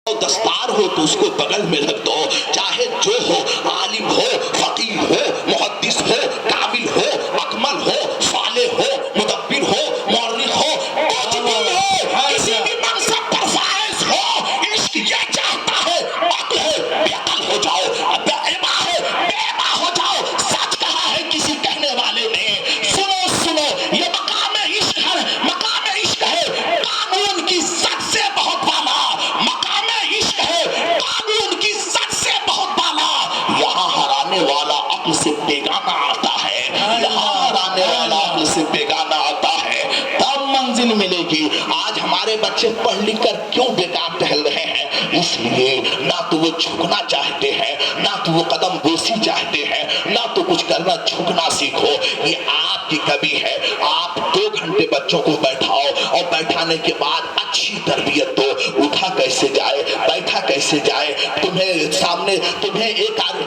دستار ہو تو اس کو بغل میں رکھ دو، چاہے جو ہو، عالم ہو، فقیہ ہو، محدث ہو، کامل ہو، اکمل ہو، صالح ہو، مدبر ہو، مورخ ہو، کچھ بھی ہو، کسی بھی منصب پر فائز ہو، عشق یہ چاہتا ہے عقل ہے بے عقل ہو جاؤ، بے علم ہے بے علم ہو جاؤ۔ سچ کہا ہے کسی کہنے والے نے، سنو سنو یہ مقام عشق ہے، مقام عشق ہے قانون کی سچ سے بہت بالا، مقام عشق ہے قانون کی سچ سے بہت بالا۔ یہاں ہرانے والا عقل سے بیگانہ آتا ہے، یہاں ہرانے والا عقل سے بیگانہ آتا ہے، تب منزل ملے گی۔ آج ہمارے بچے پڑھ لکھ کر کیوں بیکار ٹہل رہے ہیں؟ اس لیے نہ تو وہ جھکنا چاہتے ہیں، نہ تو وہ قدم بوسی چاہتے ہیں، نہ تو کچھ کرنا جھکنا سیکھو۔ یہ آپ کی کمی ہے۔ آپ 2 گھنٹے بچوں کو بیٹھاؤ اور بیٹھانے کے بعد اچھی تربیت دو، اٹھا کیسے جائے، بیٹھا کیسے جائے،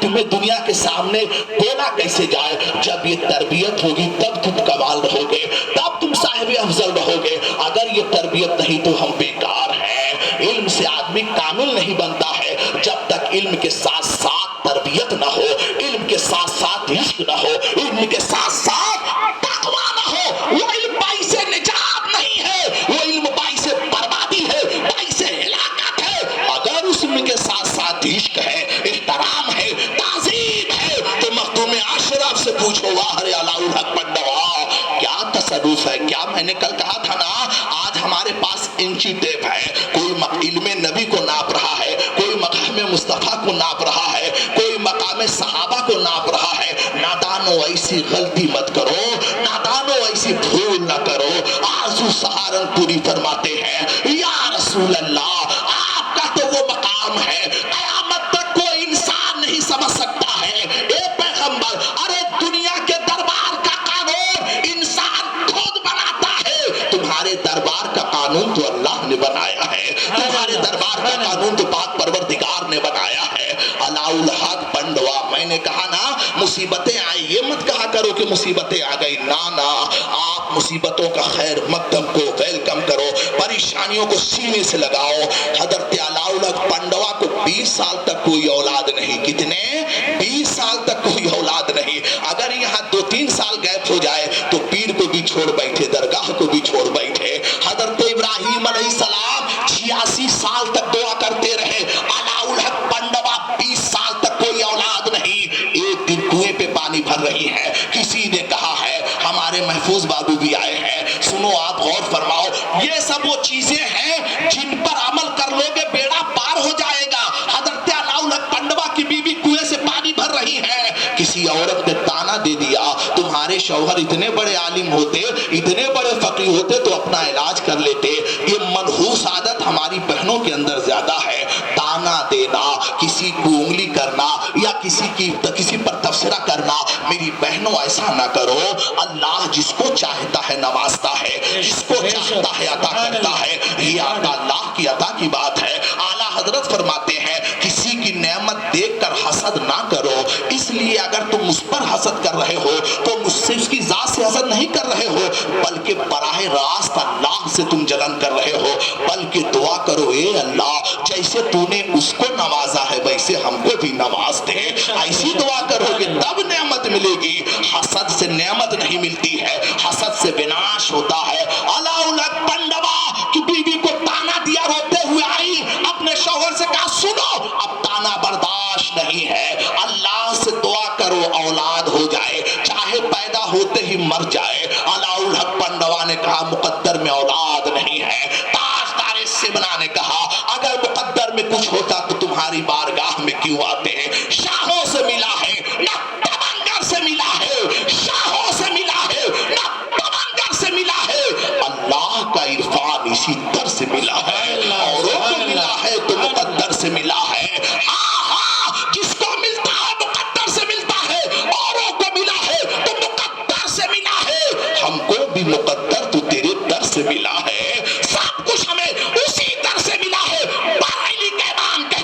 تمہیں دنیا کے سامنے بولا کیسے جائے۔ جب یہ تربیت ہوگی تب تم کمال رہو گے، تب تم صاحب افضل رہو گے۔ اگر یہ تربیت نہیں تو ہم بیکار ہیں۔ علم سے آدمی کامل نہیں بنتا ہے جب تک علم کے ساتھ ساتھ تربیت نہ ہو، علم کے ساتھ ساتھ عشق نہ ہو، علم کے ساتھ ساتھ تقویٰ نہ ہو۔ وہ علم باعث نجات نہیں ہے، وہ علم باعث بربادی ہے، باعث ہلاکت ہے۔ اگر اس علم کے ساتھ ساتھ عشق ہے، احترام ہے، تعظیم ہے، تو مخدوم اشرف سے پوچھو واہ رے علاء الحق پنڈوا کیا تصرف ہے۔ کیا میں نے کل کہا تھا نا، آج ہمارے پاس انچی ٹیپ ہے، کوئی علم نبی کو ناپ رہا ہے، کوئی مقام مصطفیٰ کو ناپ رہا ہے، کوئی مقام صحابہ کو ناپ رہا ہے۔ نادانو ایسی غلطی مت کرو، نادانو ایسی بھول نہ کرو۔ آرزو سہارنپوری فرماتے ہیں یا رسول اللہ آپ کا تو وہ مقام ہے قیامت تک کوئی انسان نہیں سمجھ سکتا ہے۔ اے پیغمبر، ارے دنیا کے دربار کا قانون انسان خود بناتا ہے، تمہارے دربار کا قانون تو اللہ نے بنایا ہے، تمہارے دربار کا قانون تو پاک پروردگار نے بنایا ہے۔ علاء الحق پنڈوا، میں نے کہا نا مصیبتیں آئی، یہ مت کہا کرو کہ مصیبتیں آ گئی، نا آپ مصیبتوں کا خیر مقدم کو ویلکم کرو، پریشانیوں کو سینے سے لگاؤ۔ حضرت علاء الحق پنڈوا کو 20 سال تک کوئی اولاد نہیں، کتنے 20 سال تک کوئی اولاد نہیں۔ اگر یہاں 2-3 سال گیپ ہو جائے تو پیر کو بھی چھوڑ بیٹھے، درگاہ کو بھی چھوڑ بیٹھے۔ حضرت ابراہیم علیہ السلام 86 سال تک دعا کرتے رہے، علاء الحق پنڈوا 20 سال تک کوئی اولاد نہیں۔ ایک دن کنویں پہ پانی بھر رہی ہے، کسی نے کہا ہے، ہمارے محفوظ بابو بھی آئے ہیں، سنو آپ غور فرماؤ، یہ سب وہ چیزیں ہیں جن پر عمل کر لو گے بیڑا پار ہو جائے گا۔ حضرت علاء الحق پنڈوا کی بیوی کنویں سے پانی بھر رہی ہے، کسی عورت نے تانا دے دیا، تمہارے شوہر اتنے بڑے عالم ہوتے، اتنے بڑے فقیہ ہوتے تو اپنا علاج کر لیتے۔ یہ منحوس عادت ہماری بہنوں کے اندر زیادہ ہے، تانا دینا، کسی کو انگلی کرنا یا کسی پر تبصرہ کرنا۔ میری بہنوں ایسا نہ کرو، اللہ جس کو چاہتا ہے نوازتا ہے، جس کو چاہتا ہے عطا کرتا ہے، یہ عطا اللہ کی عطا کی بات ہے۔ اعلیٰ حضرت فرماتے ہیں کسی کی نعمت دیکھ کر حسد نہ کرو، اس لیے اگر تم اس پر حسد کر رہے ہو تو مجھ سے اس کی ذات سے حسد نہیں کر رہے ہو، بلکہ براہ راست اللہ سے تم جلن کر رہے ہو۔ بلکہ دعا کرو اے اللہ جیسے تو نے اس کو نوازا ہے ویسے ہم کو بھی نواز دے، ایسی دعا کرو گے تب نعمت ملے گی۔ حسد سے نعمت نہیں ملتی ہے، حسد سے وناش ہوتا ہے۔ علاء الحق پنڈوا کی بیوی کو تانا دیا، روتے ہوئے آئی، اپنے شوہر سے کہا سنو اب تانا برداشت نہیں ہے، اللہ سے دعا کرو اولاد ہو جائے، چاہے پیدا ہوتے ہی مر جائے۔ علاء الحق پنڈوا نے کہا مقدر میں اولاد نہیں ہے۔ تاجدار سمنا نے کہا اگر مقدر میں کچھ ہوتا تو تمہاری بارگاہ میں کیوں آتے ہیں؟ شاہوں سے ملا ہے نہ تمنگر سے ملا ہے، شاہوں سے ملا ہے نہ تمنگر سے ملا ہے، اللہ کا عرفان اسی در سے ملا ہے، اوروں کو ملا ہے تو مقدر سے ملا ہے۔ جس کو ملتا ہے مقدر سے ملتا ہے، اوروں کو ملا ہے تو مقدر سے ملا ہے، ہم کو بھی مقدر تو تیرے در سے ملا ہے، سب کچھ ہمیں اسی در سے ملا ہے۔ بریلی کا امام کہتا